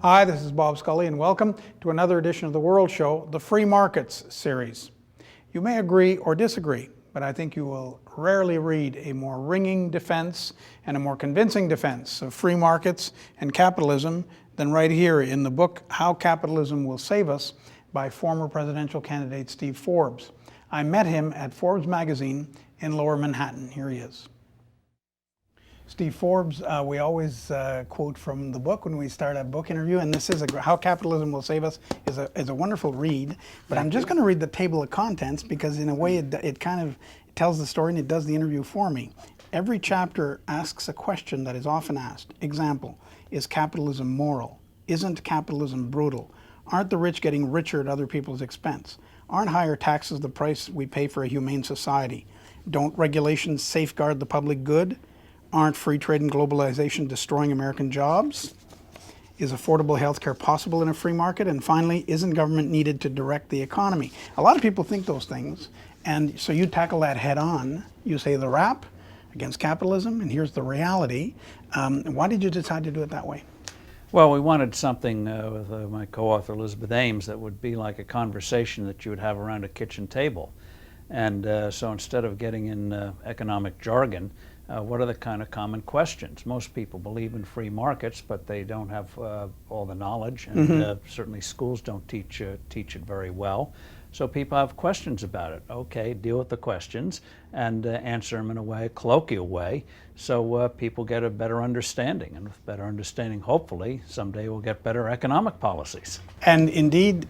Hi, this is Bob Scully, and welcome to another edition of The World Show, the Free Markets series. You may agree or disagree, but I think you will rarely read a more ringing defense and a more convincing defense of free markets and capitalism than right here in the book, How Capitalism Will Save Us, by former presidential candidate Steve Forbes. I met him at Forbes magazine in Lower Manhattan. Here he is. Steve Forbes, we always quote from the book when we start a book interview, and this is How Capitalism Will Save Us is a wonderful read. But I'm just going to read the table of contents because in a way it kind of tells the story and it does the interview for me. Every chapter asks a question that is often asked. Example, is capitalism moral? Isn't capitalism brutal? Aren't the rich getting richer at other people's expense? Aren't higher taxes the price we pay for a humane society? Don't regulations safeguard the public good? Aren't free trade and globalization destroying American jobs? Is affordable health care possible in a free market? And finally, isn't government needed to direct the economy? A lot of people think those things, and so you tackle that head on. You say the rap against capitalism, and here's the reality. Why did you decide to do it that way? Well, we wanted something with my co-author Elizabeth Ames that would be like a conversation that you would have around a kitchen table. And so instead of getting in economic jargon, what are the kind of common questions? Most people believe in free markets, but they don't have all the knowledge, and certainly schools don't teach it very well. So people have questions about it. Okay, deal with the questions and answer them in a colloquial way, so people get a better understanding. And with better understanding, hopefully, someday we'll get better economic policies. And indeed,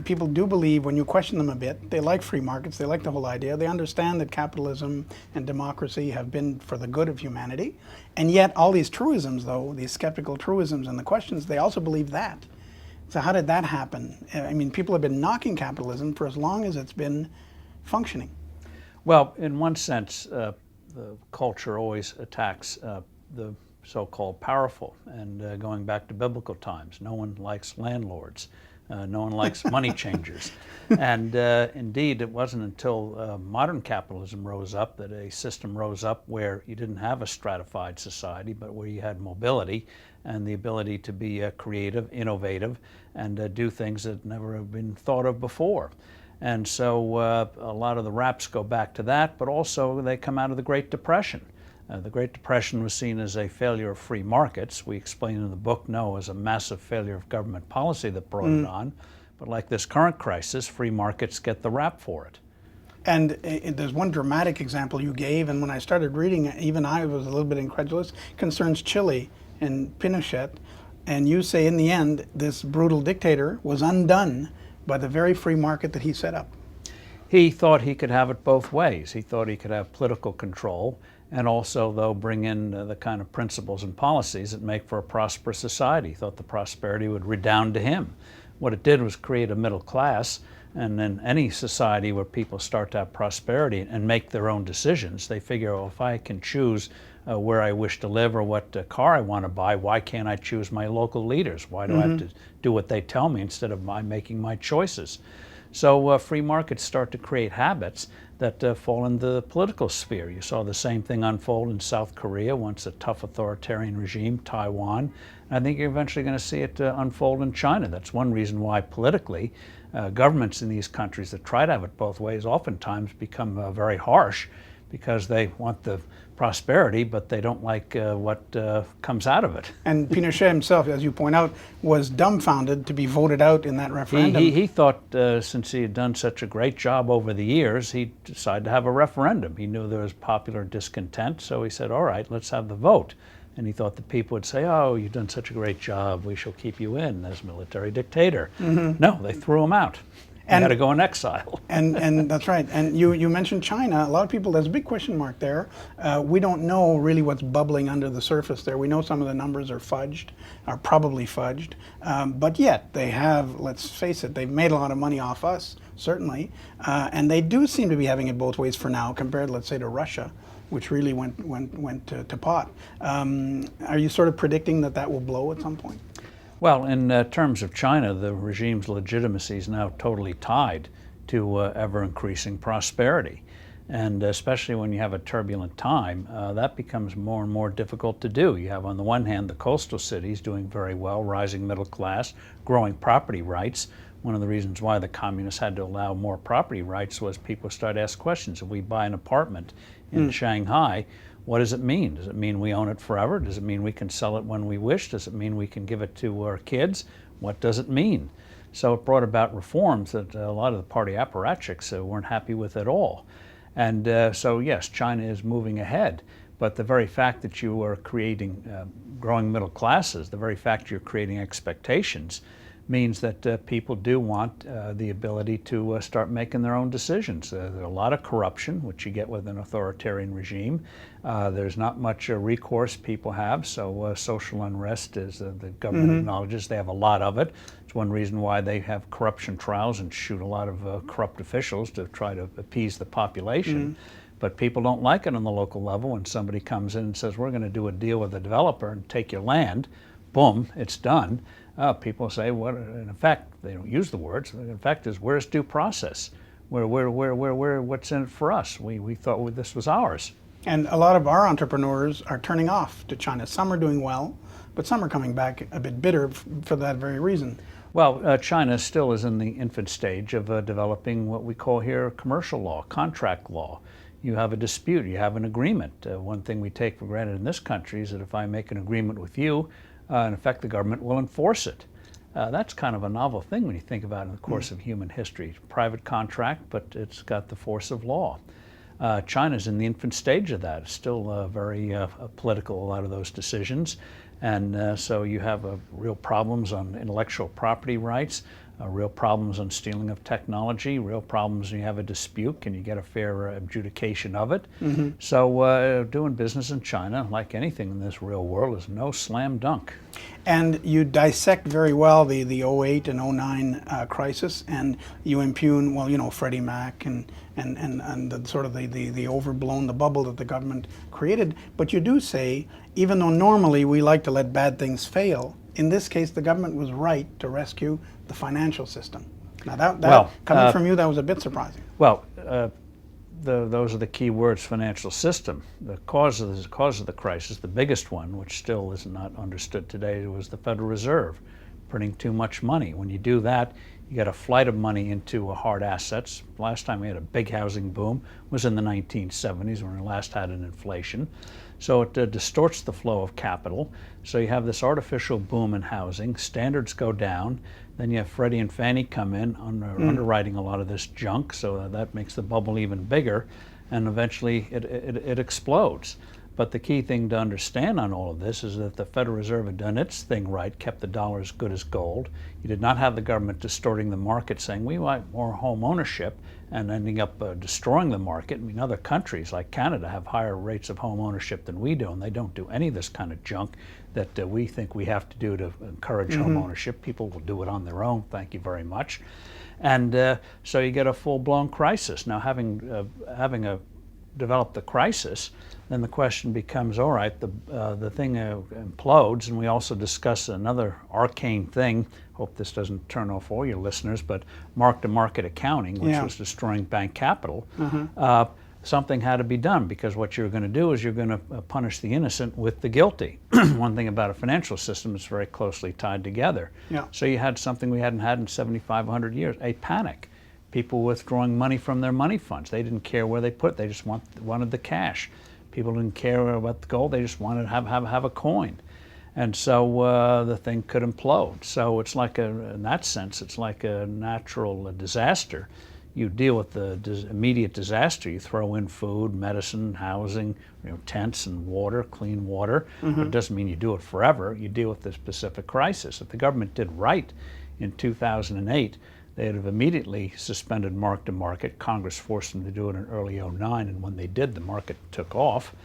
people do believe, when you question them a bit, they like free markets, they like the whole idea. They understand that capitalism and democracy have been for the good of humanity. And yet all these truisms, though, these skeptical truisms and the questions, they also believe that. So how did that happen? I mean, people have been knocking capitalism for as long as it's been functioning. Well, in one sense, the culture always attacks the so-called powerful. And going back to biblical times, no one likes landlords. No one likes money changers. And indeed, it wasn't until modern capitalism rose up that a system rose up where you didn't have a stratified society, but where you had mobility and the ability to be creative, innovative, and do things that never have been thought of before. And so a lot of the raps go back to that, but also they come out of the Great Depression. The Great Depression was seen as a failure of free markets. We explain in the book, no, as a massive failure of government policy that brought it on. But like this current crisis, free markets get the rap for it. And there's one dramatic example you gave, and when I started reading, even I was a little bit incredulous, concerns Chile and Pinochet. And you say in the end, this brutal dictator was undone by the very free market that he set up. He thought he could have it both ways. He thought he could have political control and also, though, bring in the kind of principles and policies that make for a prosperous society. He thought the prosperity would redound to him. What it did was create a middle class, and in any society where people start to have prosperity and make their own decisions, they figure, well, if I can choose where I wish to live or what car I want to buy, why can't I choose my local leaders? Why do I have to do what they tell me instead of making my choices? So free markets start to create habits that fall in the political sphere. You saw the same thing unfold in South Korea, once a tough authoritarian regime, Taiwan. I think you're eventually going to see it unfold in China. That's one reason why politically governments in these countries that try to have it both ways oftentimes become very harsh, because they want the prosperity, but they don't like what comes out of it. And Pinochet himself, as you point out, was dumbfounded to be voted out in that referendum. He thought since he had done such a great job over the years, he decided to have a referendum. He knew there was popular discontent, so he said, all right, let's have the vote. And he thought the people would say, oh, you've done such a great job, we shall keep you in as military dictator. No, they threw him out. He had to go in exile. And that's right. And you mentioned China. A lot of people, there's a big question mark there. We don't know really what's bubbling under the surface there. We know some of the numbers are fudged, are probably fudged. But yet they have, let's face it, they've made a lot of money off us, certainly. And they do seem to be having it both ways for now, compared, let's say, to Russia, which really went to pot. Are you sort of predicting that that will blow at some point? Well, in terms of China, the regime's legitimacy is now totally tied to ever-increasing prosperity. And especially when you have a turbulent time, that becomes more and more difficult to do. You have, on the one hand, the coastal cities doing very well, rising middle class, growing property rights. One of the reasons why the communists had to allow more property rights was people started to ask questions. If we buy an apartment in Shanghai, what does it mean? Does it mean we own it forever? Does it mean we can sell it when we wish? Does it mean we can give it to our kids? What does it mean? So it brought about reforms that a lot of the party apparatchiks weren't happy with at all. And so yes, China is moving ahead, but the very fact that you are creating growing middle classes, the very fact you're creating expectations, means that people do want the ability to start making their own decisions. There's a lot of corruption, which you get with an authoritarian regime. There's not much recourse people have, so social unrest, as the government acknowledges, they have a lot of it. It's one reason why they have corruption trials and shoot a lot of corrupt officials to try to appease the population. But people don't like it on the local level when somebody comes in and says, we're going to do a deal with the developer and take your land. Boom, it's done. People say, what? In effect, they don't use the words. In fact, is where's due process? What's in it for us? We thought this was ours. And a lot of our entrepreneurs are turning off to China. Some are doing well, but some are coming back a bit bitter for that very reason. Well, China still is in the infant stage of developing what we call here commercial law, contract law. You have a dispute, you have an agreement. One thing we take for granted in this country is that if I make an agreement with you, in effect, the government will enforce it. That's kind of a novel thing when you think about it in the course of human history. Private contract, but it's got the force of law. China's in the infant stage of that. It's still very political, a lot of those decisions. And so you have real problems on intellectual property rights, real problems on stealing of technology, real problems when you have a dispute. Can you get a fair adjudication of it? So doing business in China, like anything in this real world, is no slam dunk. And you dissect very well the 08 and 09 crisis, and you impugn, well, you know, Freddie Mac and the sort of the overblown, the bubble that the government created. But you do say, even though normally we like to let bad things fail, in this case the government was right to rescue the financial system. Now coming from you, that was a bit surprising. Well, those are the key words: financial system. The cause of the crisis, the biggest one, which still is not understood today, was the Federal Reserve printing too much money. When you do that, you get a flight of money into hard assets. Last time we had a big housing boom was in the 1970s, when we last had an inflation. So it distorts the flow of capital. So you have this artificial boom in housing. Standards go down. Then you have Freddie and Fannie come in underwriting a lot of this junk. So that makes the bubble even bigger. And eventually it explodes. But the key thing to understand on all of this is that the Federal Reserve had done its thing right, kept the dollar as good as gold. You did not have the government distorting the market, saying we want more home ownership, and ending up destroying the market. I mean, other countries like Canada have higher rates of home ownership than we do, and they don't do any of this kind of junk that we think we have to do to encourage home ownership. People will do it on their own, thank you very much. And so you get a full-blown crisis. Now, having developed the crisis, then the question becomes, all right, the thing implodes, and we also discuss another arcane thing. Hope this doesn't turn off all your listeners, but mark-to-market accounting, which was destroying bank capital. Something had to be done, because what you're going to do is you're going to punish the innocent with the guilty. One thing about a financial system is very closely tied together. So you had something we hadn't had in 7,500 years, a panic. People withdrawing money from their money funds. They didn't care where they put it. They just wanted the cash. People didn't care about the gold. They just wanted to have a coin. And so the thing could implode. So it's like in that sense, it's like a natural disaster. You deal with the immediate disaster. You throw in food, medicine, housing, tents and water, clean water. But it doesn't mean you do it forever. You deal with the specific crisis. If the government did right in 2008, they'd have immediately suspended mark-to-market. Congress forced them to do it in early 09, and when they did, the market took off.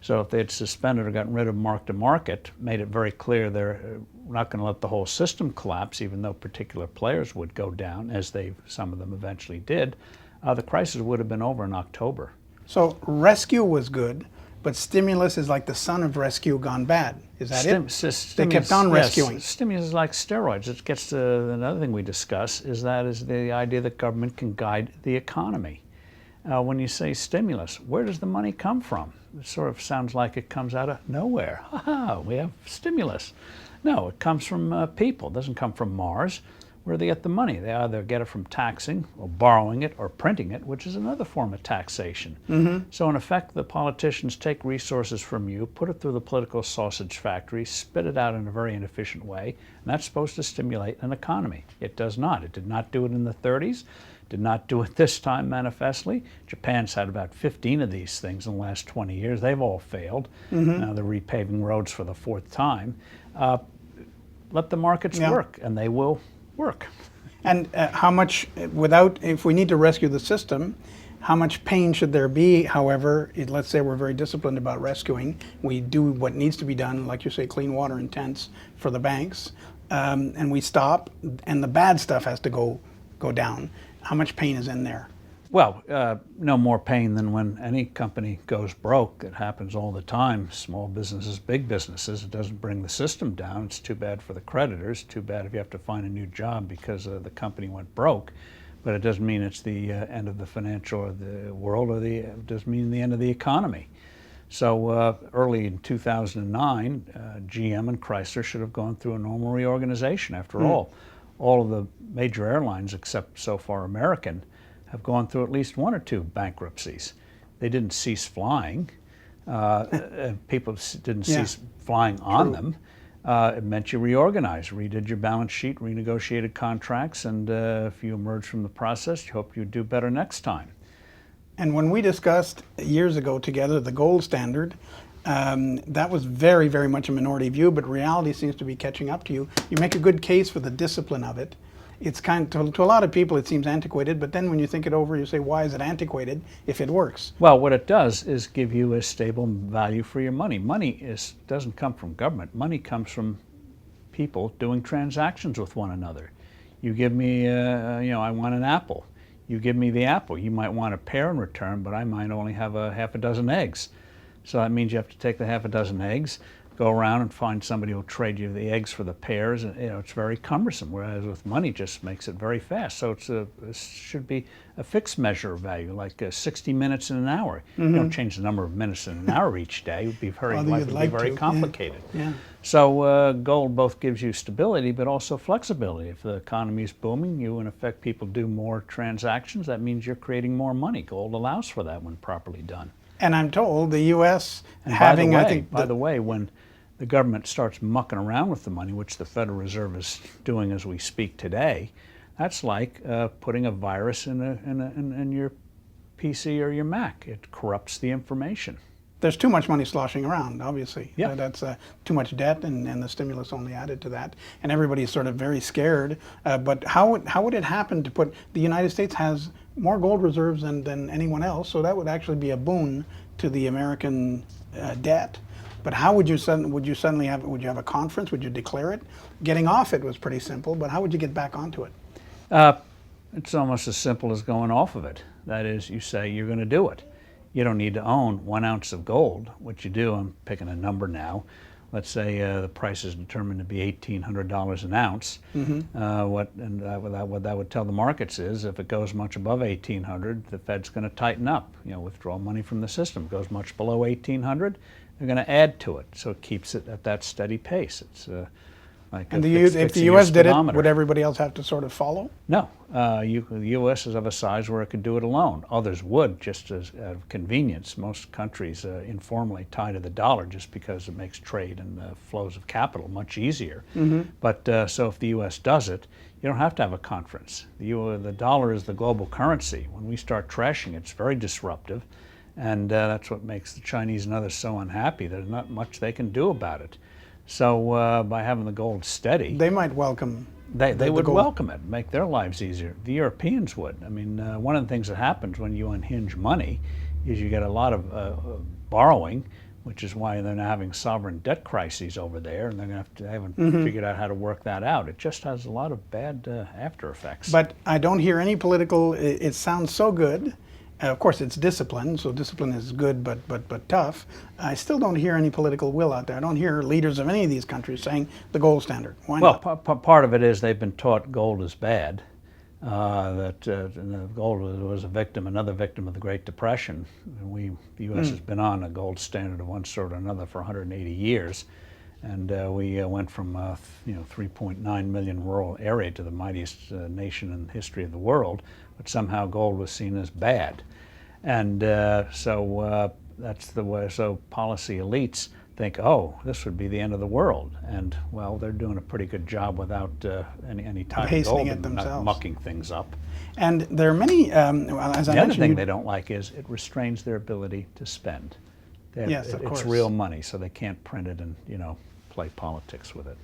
So if they had suspended or gotten rid of mark-to-market, made it very clear they're not going to let the whole system collapse, even though particular players would go down, as some of them eventually did, the crisis would have been over in October. So rescue was good, but stimulus is like the son of rescue gone bad. Is that it? They kept on rescuing. Yes, stimulus is like steroids. It gets to another thing we discuss, is the idea that government can guide the economy. When you say stimulus, where does the money come from? It sort of sounds like it comes out of nowhere. Ha, we have stimulus. No, it comes from people. It doesn't come from Mars. Where do they get the money? They either get it from taxing or borrowing it or printing it, which is another form of taxation. So in effect, the politicians take resources from you, put it through the political sausage factory, spit it out in a very inefficient way, and that's supposed to stimulate an economy. It does not. It did not do it in the 30s. Did not do it this time manifestly. Japan's had about 15 of these things in the last 20 years. They've all failed. Now they're repaving roads for the 4th time. Let the markets work, and they will work. And how much, if we need to rescue the system, how much pain should there be? However, let's say we're very disciplined about rescuing. We do what needs to be done, like you say, clean water and tents for the banks, and we stop, and the bad stuff has to go down. How much pain is in there? Well, no more pain than when any company goes broke. It happens all the time. Small businesses, big businesses. It doesn't bring the system down. It's too bad for the creditors. Too bad if you have to find a new job because the company went broke. But it doesn't mean it's the end of the financial or the world, or it doesn't mean the end of the economy. So early in 2009, GM and Chrysler should have gone through a normal reorganization. After all of the major airlines, except so far American, have gone through at least 1 or 2 bankruptcies. They didn't cease flying. People didn't cease flying on them. It meant you reorganized, redid your balance sheet, renegotiated contracts, and if you emerge from the process, you hope you do better next time. And when we discussed years ago together the gold standard, that was very, very much a minority view, but reality seems to be catching up to you. You make a good case for the discipline of it. It's kind of, to a lot of people it seems antiquated, but then when you think it over, you say, why is it antiquated if it works? Well, what it does is give you a stable value for your money. Money doesn't come from government. Money comes from people doing transactions with one another. You give me, I want an apple. You give me the apple. You might want a pear in return, but I might only have half a dozen eggs. So that means you have to take the half a dozen eggs, go around and find somebody who'll trade you the eggs for the pears, and it's very cumbersome. Whereas with money, just makes it very fast. So it should be a fixed measure of value, like 60 minutes in an hour. You don't change the number of minutes in an hour each day. It would be very complicated. So gold both gives you stability, but also flexibility. If the economy is booming, you in effect people do more transactions. That means you're creating more money. Gold allows for that when properly done. And I'm told the U.S. And having, by the way, when the government starts mucking around with the money, which the Federal Reserve is doing as we speak today, that's like putting a virus in your PC or your Mac. It corrupts the information. There's too much money sloshing around, obviously. Yeah. That's too much debt, and the stimulus only added to that. And everybody's sort of very scared. But how would it happen to put, the United States has more gold reserves than anyone else, so that would actually be a boon to the American debt. But how would you suddenly have, would you have a conference? Would you declare it? Getting off it was pretty simple, but how would you get back onto it? It's almost as simple as going off of it. That is, you say you're going to do it. You don't need to own 1 ounce of gold. What you do, I'm picking a number now, let's say the price is determined to be $1,800 an ounce. What that would tell the markets is if it goes much above $1,800, the Fed's going to tighten up, withdraw money from the system. It goes much below $1,800, they're going to add to it, so it keeps it at that steady pace. It's like and if the U.S. did it, would everybody else have to sort of follow? No. The U.S. is of a size where it could do it alone. Others would, just as out of convenience. Most countries informally tie to the dollar just because it makes trade and flows of capital much easier. But so if the U.S. does it, you don't have to have a conference. The dollar is the global currency. When we start trashing it, it's very disruptive. And that's what makes the Chinese and others so unhappy. There's not much they can do about it. So by having the gold steady, they might welcome. They would welcome it, make their lives easier. The Europeans would. I mean, one of the things that happens when you unhinge money is you get a lot of borrowing, which is why they're now having sovereign debt crises over there, and they haven't figured out how to work that out. It just has a lot of bad after effects. But I don't hear any political. It sounds so good. Of course, it's discipline, so discipline is good, but tough. I still don't hear any political will out there. I don't hear leaders of any of these countries saying the gold standard. Why not? Well, part of it is they've been taught gold is bad. Gold was another victim of the Great Depression. The U.S. has been on a gold standard of one sort or another for 180 years, and we went from 3.9 million rural area to the mightiest nation in the history of the world, but somehow gold was seen as bad, and so that's the way. So policy elites think, oh, this would be the end of the world, and well, they're doing a pretty good job without any type of gold and not mucking things up. And there are many, as I mentioned, the other thing they don't like is it restrains their ability to spend. Yes, of course. It's real money, so they can't print it and play politics with it.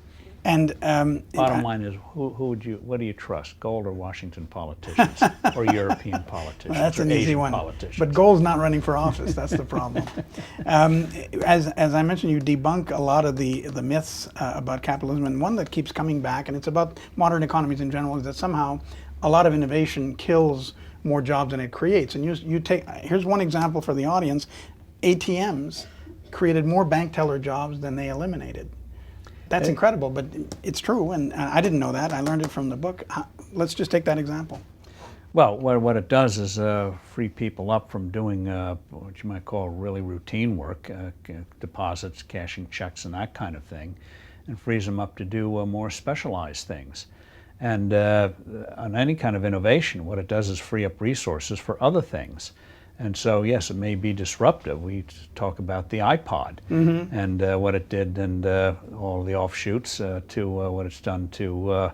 And bottom line is, what do you trust, gold or Washington politicians, or European politicians, well, that's or an Asian easy one. politicians? But gold's not running for office. That's the problem. As I mentioned, you debunk a lot of the myths about capitalism, and one that keeps coming back, and it's about modern economies in general, is that somehow a lot of innovation kills more jobs than it creates. And here's one example for the audience: ATMs created more bank teller jobs than they eliminated. That's incredible, but it's true, and I didn't know that. I learned it from the book. Let's just take that example. Well, what it does is free people up from doing what you might call really routine work, deposits, cashing checks, and that kind of thing, and frees them up to do more specialized things. And on any kind of innovation, what it does is free up resources for other things. And so, yes, it may be disruptive. We talk about the iPod and what it did, and all the offshoots to what it's done to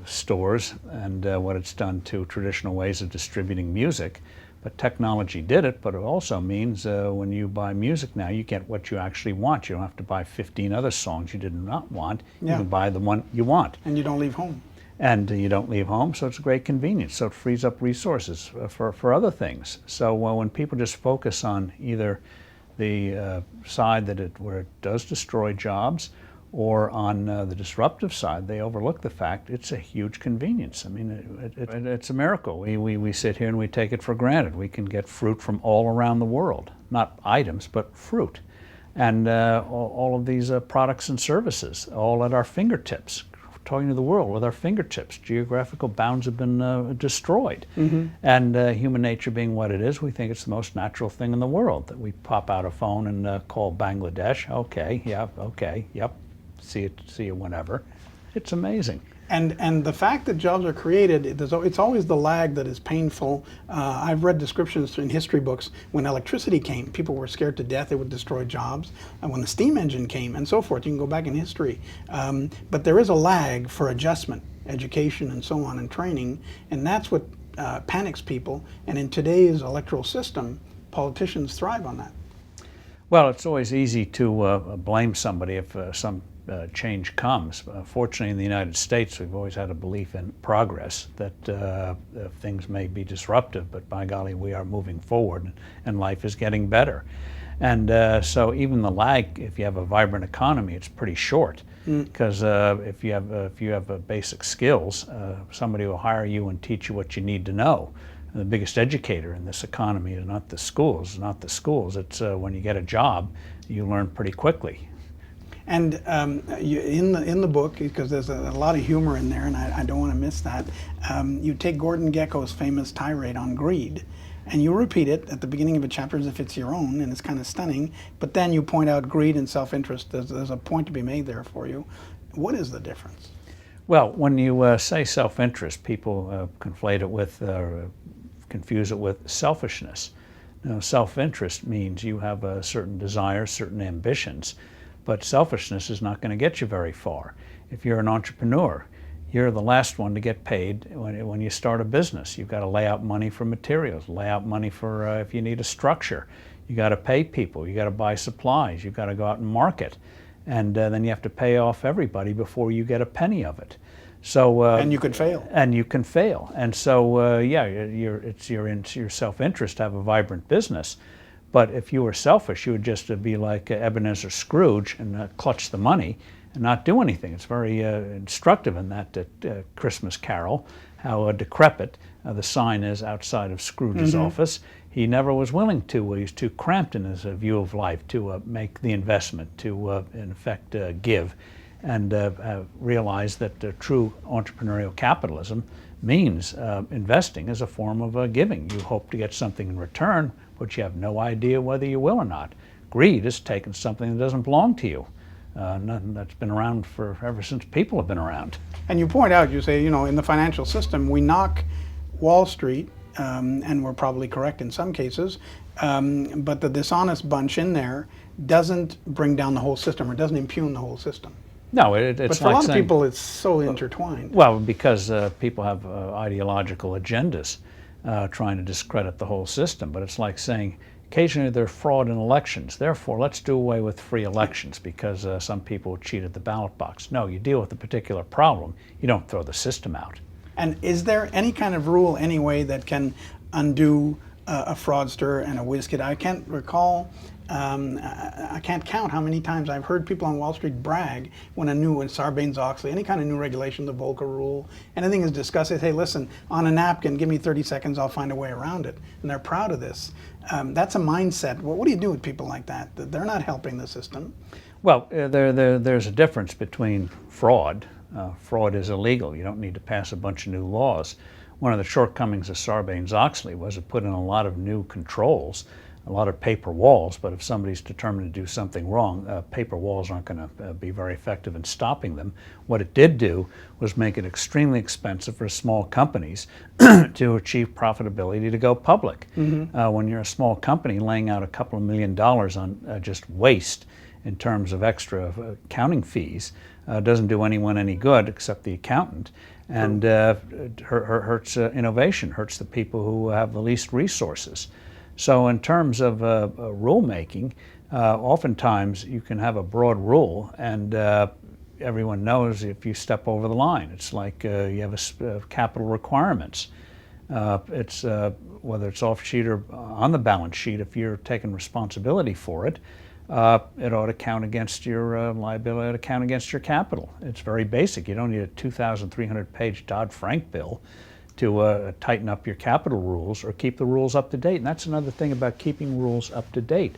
stores, and what it's done to traditional ways of distributing music. But technology did it, but it also means when you buy music now, you get what you actually want. You don't have to buy 15 other songs you did not want. You can buy the one you want. And you don't leave home. And you don't leave home, so it's a great convenience. So it frees up resources for other things. So when people just focus on either the side where it does destroy jobs, or on the disruptive side, they overlook the fact it's a huge convenience. I mean, it's a miracle. We sit here and we take it for granted. We can get fruit from all around the world, not items, but fruit. And all of these products and services, all at our fingertips. Talking to the world with our fingertips. Geographical bounds have been destroyed. And human nature being what it is, we think it's the most natural thing in the world, that we pop out a phone and call Bangladesh. Okay, yeah, okay, yep, see you whenever. It's amazing. And the fact that jobs are created, it's always the lag that is painful. I've read descriptions in history books when electricity came, people were scared to death it would destroy jobs. And when the steam engine came, and so forth, you can go back in history. But there is a lag for adjustment, education and so on, and training, and that's what panics people. And in today's electoral system, politicians thrive on that. Well, it's always easy to blame somebody if some change comes. Fortunately, in the United States, we've always had a belief in progress, that things may be disruptive, but by golly, we are moving forward and life is getting better. And so even the lag, if you have a vibrant economy, it's pretty short, because if you have basic skills, somebody will hire you and teach you what you need to know. And the biggest educator in this economy is not the schools, it's when you get a job, you learn pretty quickly. And in the book, because there's a lot of humor in there, and I don't want to miss that, you take Gordon Gekko's famous tirade on greed, and you repeat it at the beginning of a chapter as if it's your own, and it's kind of stunning, but then you point out greed and self-interest. There's a point to be made there for you. What is the difference? Well, when you say self-interest, people conflate it with, confuse it with selfishness. Now, self-interest means you have certain desires, certain ambitions, but selfishness is not going to get you very far. If you're an entrepreneur, you're the last one to get paid when you start a business. You've got to lay out money for materials, lay out money for if you need a structure. You got to pay people, you got to buy supplies, you've got to go out and market. And then you have to pay off everybody before you get a penny of it. So and you could fail. And you can fail. And so it's your self-interest to have a vibrant business. But if you were selfish, you would just be like Ebenezer Scrooge and clutch the money and not do anything. It's very instructive in that Christmas Carol, how decrepit the sign is outside of Scrooge's office. He never was willing to. He was too cramped in his view of life to make the investment, to in effect give, and realize that true entrepreneurial capitalism means investing is a form of giving. You hope to get something in return, but you have no idea whether you will or not. Greed is taking something that doesn't belong to you. Nothing that's been around ever since people have been around. And you point out, you say, you know, in the financial system, we knock Wall Street, and we're probably correct in some cases, but the dishonest bunch in there doesn't bring down the whole system, or doesn't impugn the whole system. No, it's but for like a lot saying, of people, it's so intertwined. Well, because people have ideological agendas trying to discredit the whole system. But it's like saying, occasionally there's fraud in elections. Therefore, let's do away with free elections because some people cheated the ballot box. No, you deal with a particular problem. You don't throw the system out. And is there any kind of rule anyway that can undo a fraudster and a whiz kid? I can't recall. I can't count how many times I've heard people on Wall Street brag when Sarbanes-Oxley, any kind of new regulation, the Volcker rule, anything is discussed. They say, listen, on a napkin, give me 30 seconds, I'll find a way around it. And they're proud of this. That's a mindset. Well, what do you do with people like that? They're not helping the system. Well, there's a difference between fraud. Fraud is illegal. You don't need to pass a bunch of new laws. One of the shortcomings of Sarbanes-Oxley was it put in a lot of new controls, a lot of paper walls, but if somebody's determined to do something wrong, paper walls aren't going to be very effective in stopping them. What it did do was make it extremely expensive for small companies to achieve profitability to go public. When you're a small company laying out a couple of $1 million on just waste in terms of extra accounting fees, doesn't do anyone any good except the accountant, and hurts innovation, hurts the people who have the least resources. So in terms of rulemaking, oftentimes you can have a broad rule and everyone knows if you step over the line. It's like you have capital requirements. It's whether it's off sheet or on the balance sheet, if you're taking responsibility for it, it ought to count against your liability, it ought to count against your capital. It's very basic. You don't need a 2,300-page Dodd-Frank bill to tighten up your capital rules or keep the rules up to date. And that's another thing about keeping rules up to date.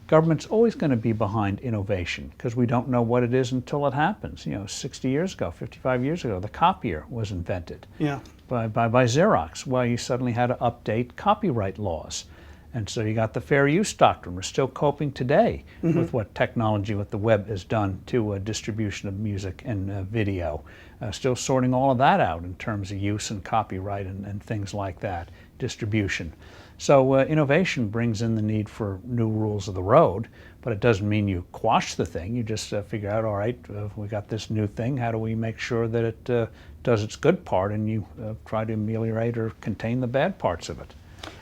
Government's always going to be behind innovation because we don't know what it is until it happens. You know, 60 years ago, 55 years ago, the copier was invented by Xerox. Well, you suddenly had to update copyright laws. And so you got the fair use doctrine. We're still coping today with what technology, what the web has done to distribution of music and video. Still sorting all of that out in terms of use and copyright and things like that, distribution. So innovation brings in the need for new rules of the road, but it doesn't mean you quash the thing. You just figure out, all right, we got this new thing. How do we make sure that it does its good part, and you try to ameliorate or contain the bad parts of it.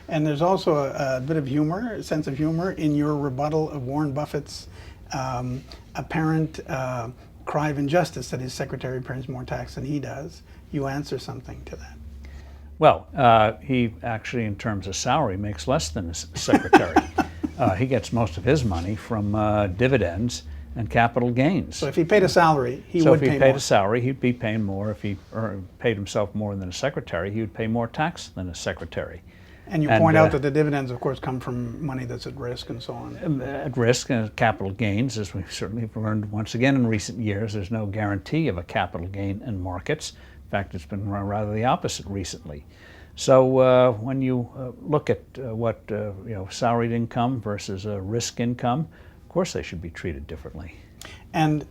And there's also a bit of humor, a sense of humor in your rebuttal of Warren Buffett's apparent cry of injustice that his secretary pays more tax than he does. You answer something to that. Well, he actually, in terms of salary, makes less than his secretary. He gets most of his money from dividends and capital gains. So if he paid a salary, he would pay more. So if he paid a salary, he'd be paying more. If he paid himself more than a secretary, he would pay more tax than a secretary. And you point out that the dividends, of course, come from money that's at risk and so on. At risk and capital gains, as we've certainly learned once again in recent years, there's no guarantee of a capital gain in markets. In fact, it's been rather the opposite recently. So when you look at what salaried income versus risk income, of course they should be treated differently. And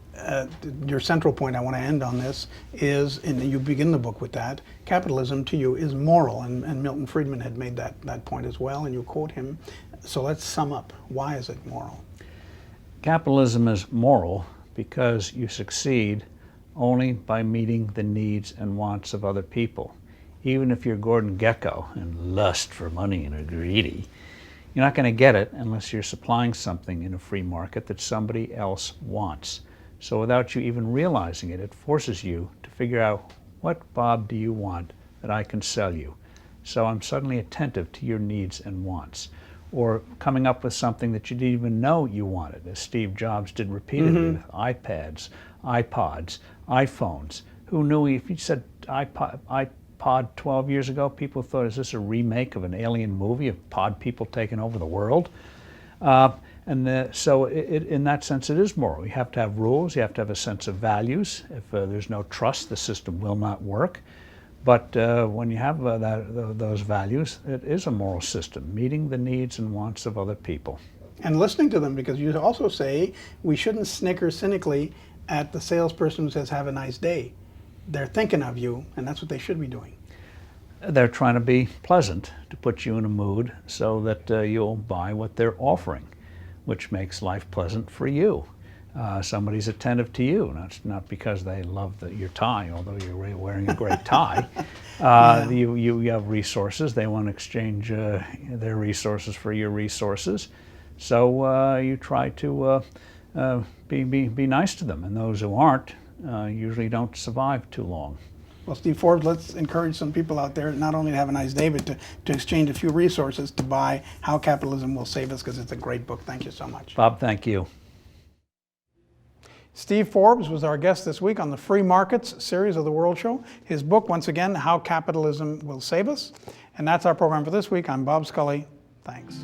your central point, I want to end on this, is, and you begin the book with that, capitalism to you is moral, and Milton Friedman had made that point as well, and you quote him. So let's sum up. Why is it moral? Capitalism is moral because you succeed only by meeting the needs and wants of other people. Even if you're Gordon Gekko and lust for money and are greedy, you're not going to get it unless you're supplying something in a free market that somebody else wants. So without you even realizing it, it forces you to figure out, what, Bob, do you want that I can sell you? So I'm suddenly attentive to your needs and wants. Or coming up with something that you didn't even know you wanted, as Steve Jobs did repeatedly with iPads, iPods, iPhones. Who knew? If you said iPod 12 years ago, people thought, is this a remake of an alien movie of pod people taking over the world? So in that sense, it is moral. You have to have rules. You have to have a sense of values. If there's no trust, the system will not work. But when you have those values, it is a moral system, meeting the needs and wants of other people. And listening to them, because you also say we shouldn't snicker cynically at the salesperson who says, have a nice day. They're thinking of you, and that's what they should be doing. They're trying to be pleasant, to put you in a mood so that you'll buy what they're offering, which makes life pleasant for you. Somebody's attentive to you, not because they love your tie, although you're wearing a great tie. You have resources. They want to exchange their resources for your resources. So you try to be nice to them, and those who aren't usually don't survive too long. Well, Steve Forbes, let's encourage some people out there not only to have a nice day, but to exchange a few resources to buy How Capitalism Will Save Us, because it's a great book. Thank you so much. Bob, thank you. Steve Forbes was our guest this week on the Free Markets series of The World Show. His book, once again, How Capitalism Will Save Us. And that's our program for this week. I'm Bob Scully. Thanks.